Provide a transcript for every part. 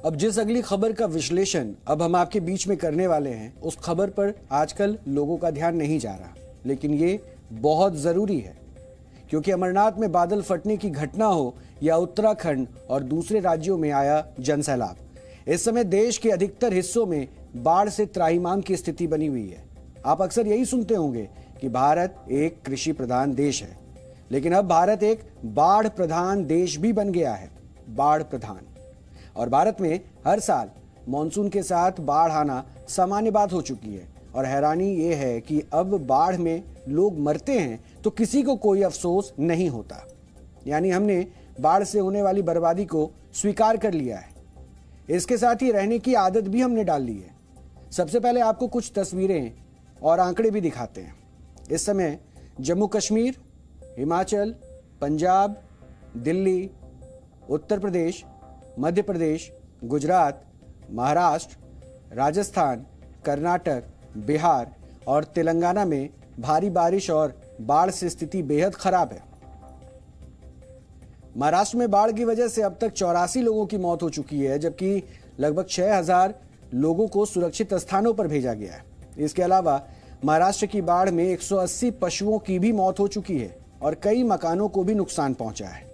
अब जिस अगली खबर का विश्लेषण अब हम आपके बीच में करने वाले हैं, उस खबर पर आजकल लोगों का ध्यान नहीं जा रहा, लेकिन ये बहुत जरूरी है क्योंकि अमरनाथ में बादल फटने की घटना हो या उत्तराखंड और दूसरे राज्यों में आया जनसैलाब, इस समय देश के अधिकतर हिस्सों में बाढ़ से त्राहिमाम की स्थिति बनी हुई है। आप अक्सर यही सुनते होंगे कि भारत एक कृषि प्रधान देश है, लेकिन अब भारत एक बाढ़ प्रधान देश भी बन गया है। बाढ़ प्रधान। और भारत में हर साल मॉनसून के साथ बाढ़ आना सामान्य बात हो चुकी है और हैरानी ये है कि अब बाढ़ में लोग मरते हैं तो किसी को कोई अफसोस नहीं होता। यानी हमने बाढ़ से होने वाली बर्बादी को स्वीकार कर लिया है। इसके साथ ही रहने की आदत भी हमने डाल ली है। सबसे पहले आपको कुछ तस्वीरें और आंकड़े भी दिखाते हैं। इस समय जम्मू कश्मीर, हिमाचल, पंजाब, दिल्ली, उत्तर प्रदेश, मध्य प्रदेश, गुजरात, महाराष्ट्र, राजस्थान, कर्नाटक, बिहार और तेलंगाना में भारी बारिश और बाढ़ से स्थिति बेहद खराब है। महाराष्ट्र में बाढ़ की वजह से अब तक 84 लोगों की मौत हो चुकी है, जबकि लगभग 6000 लोगों को सुरक्षित स्थानों पर भेजा गया है। इसके अलावा महाराष्ट्र की बाढ़ में 180 पशुओं की भी मौत हो चुकी है और कई मकानों को भी नुकसान पहुंचा है।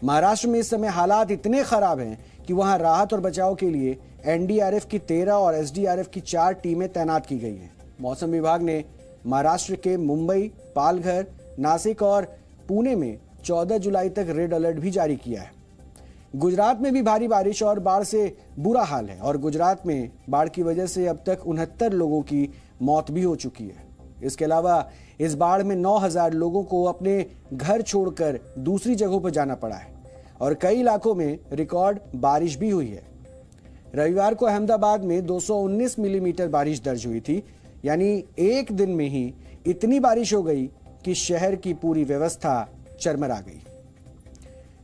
महाराष्ट्र में इस समय हालात इतने खराब हैं कि वहां राहत और बचाव के लिए एनडीआरएफ की 13 और एसडीआरएफ की 4 टीमें तैनात की गई हैं। मौसम विभाग ने महाराष्ट्र के मुंबई, पालघर, नासिक और पुणे में 14 जुलाई तक रेड अलर्ट भी जारी किया है। गुजरात में भी भारी बारिश और बाढ़ से बुरा हाल है और गुजरात में बाढ़ की वजह से अब तक 69 लोगों की मौत भी हो चुकी है। इसके अलावा इस बाढ़ में 9000 लोगों को अपने घर छोड़कर दूसरी जगहों पर जाना पड़ा है और कई इलाकों में रिकॉर्ड बारिश भी हुई है। रविवार को अहमदाबाद में 219 मिलीमीटर बारिश दर्ज हुई थी। यानी एक दिन में ही इतनी बारिश हो गई कि शहर की पूरी व्यवस्था चरमरा गई।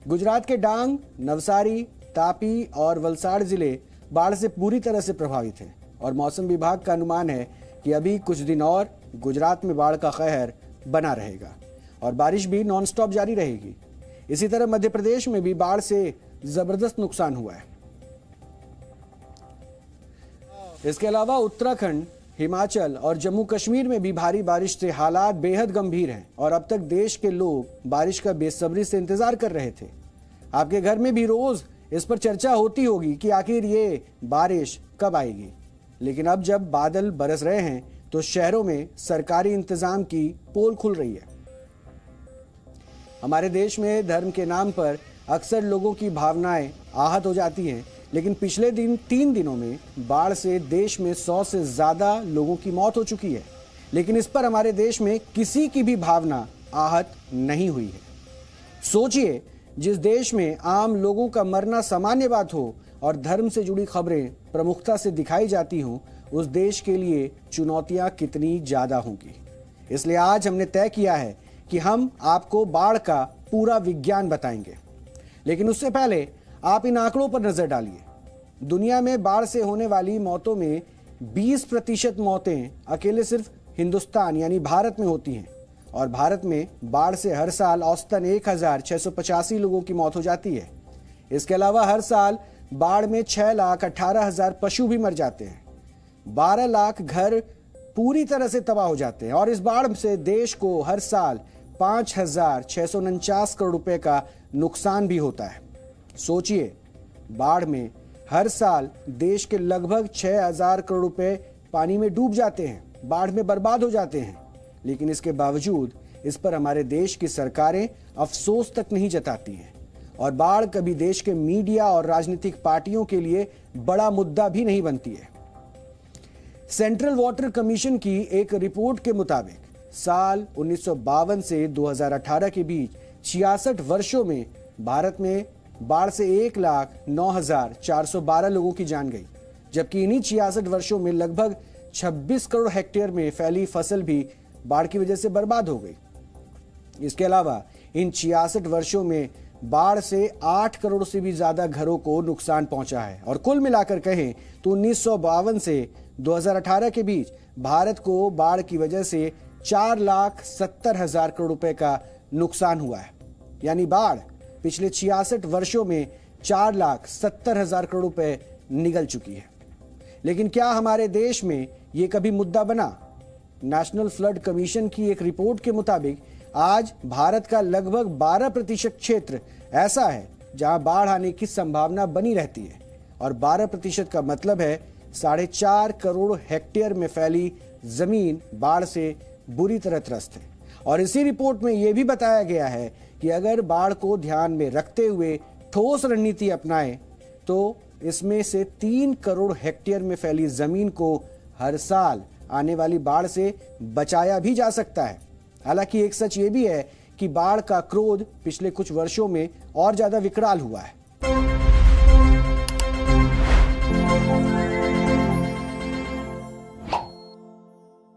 गुजरात के डांग, नवसारी, तापी और वलसाड़ जिले बाढ़ से पूरी तरह से प्रभावित हैं और मौसम विभाग का अनुमान है कि अभी कुछ दिन और गुजरात में बाढ़ का कहर बना रहेगा और बारिश भी नॉनस्टॉप जारी रहेगी। इसी तरह मध्य प्रदेश में भी बाढ़ से जबरदस्त नुकसान हुआ है। इसके अलावा उत्तराखंड, हिमाचल और जम्मू कश्मीर में भी भारी बारिश से हालात बेहद गंभीर हैं और अब तक देश के लोग बारिश का बेसब्री से इंतजार कर रहे थे। आपके घर में भी रोज इस पर चर्चा होती होगी कि आखिर ये बारिश कब आएगी। लेकिन अब जब बादल बरस रहे हैं तो शहरों में सरकारी इंतजाम की पोल खुल रही है। हमारे देश में धर्म के नाम पर अक्सर लोगों की भावनाएं आहत हो जाती हैं, लेकिन पिछले 3 दिनों में बाढ़ से देश में 100 से ज्यादा लोगों की मौत हो चुकी है, लेकिन इस पर हमारे देश में किसी की भी भावना आहत नहीं हुई है। सोचिए, जिस देश में आम लोगों का मरना सामान्य बात हो और धर्म से जुड़ी खबरें प्रमुखता से दिखाई जाती हों, उस देश के लिए चुनौतियां कितनी ज्यादा होंगी। इसलिए आज हमने तय किया है कि हम आपको बाढ़ का पूरा विज्ञान बताएंगे, लेकिन उससे पहले आप इन आंकड़ों पर नजर डालिए। दुनिया में बाढ़ से होने वाली मौतों में 20% मौतें अकेले सिर्फ हिंदुस्तान यानी भारत में होती हैं और भारत में बाढ़ से हर साल औसतन 1685 लोगों की मौत हो जाती है। इसके अलावा हर साल बाढ़ में 6,18,000 पशु भी मर जाते हैं। 12 लाख घर पूरी तरह से तबाह हो जाते हैं और इस बाढ़ से देश को हर साल 5,649 करोड़ रुपए का नुकसान भी होता है। सोचिए, बाढ़ में हर साल देश के लगभग 6,000 करोड़ रुपए पानी में डूब जाते हैं, बाढ़ में बर्बाद हो जाते हैं, लेकिन इसके बावजूद इस पर हमारे देश की सरकारें अफसोस तक नहीं जताती हैं और बाढ़ कभी देश के मीडिया और राजनीतिक पार्टियों के लिए बड़ा मुद्दा भी नहीं बनती है। सेंट्रल वाटर कमीशन की एक रिपोर्ट के मुताबिक साल 1952 से 2018 के बीच 66 वर्षों में भारत में बाढ़ से 1,09,412 लोगों की जान गई, जबकि इन्हीं 66 वर्षों में लगभग 26 करोड़ हेक्टेयर में फैली फसल भी बाढ़ की वजह से बर्बाद हो गई। इसके अलावा इन 66 वर्षों में बाढ़ से 8 करोड़ से भी ज्यादा घरों को नुकसान पहुंचा है और कुल मिलाकर कहें तो 1952 से 2018 के बीच भारत को बाढ़ की वजह से 4,70,000 करोड़ रुपए का नुकसान हुआ है। यानी बाढ़ पिछले 66 वर्षों में 4,70,000 करोड़ रुपए निगल चुकी है। लेकिन क्या हमारे देश में ये कभी मुद्दा बना? नेशनल फ्लड कमीशन की एक रिपोर्ट के मुताबिक आज भारत का लगभग 12% क्षेत्र ऐसा है जहां बाढ़ आने की संभावना बनी रहती है, और 12% का मतलब है 4.5 करोड़ हेक्टेयर में फैली जमीन बाढ़ से बुरी तरह त्रस्त है। और इसी रिपोर्ट में यह भी बताया गया है कि अगर बाढ़ को ध्यान में रखते हुए ठोस रणनीति अपनाएं तो इसमें से 3 करोड़ हेक्टेयर में फैली जमीन को हर साल आने वाली बाढ़ से बचाया भी जा सकता है। हालांकि एक सच ये भी है कि बाढ़ का क्रोध पिछले कुछ वर्षों में और ज्यादा विकराल हुआ है।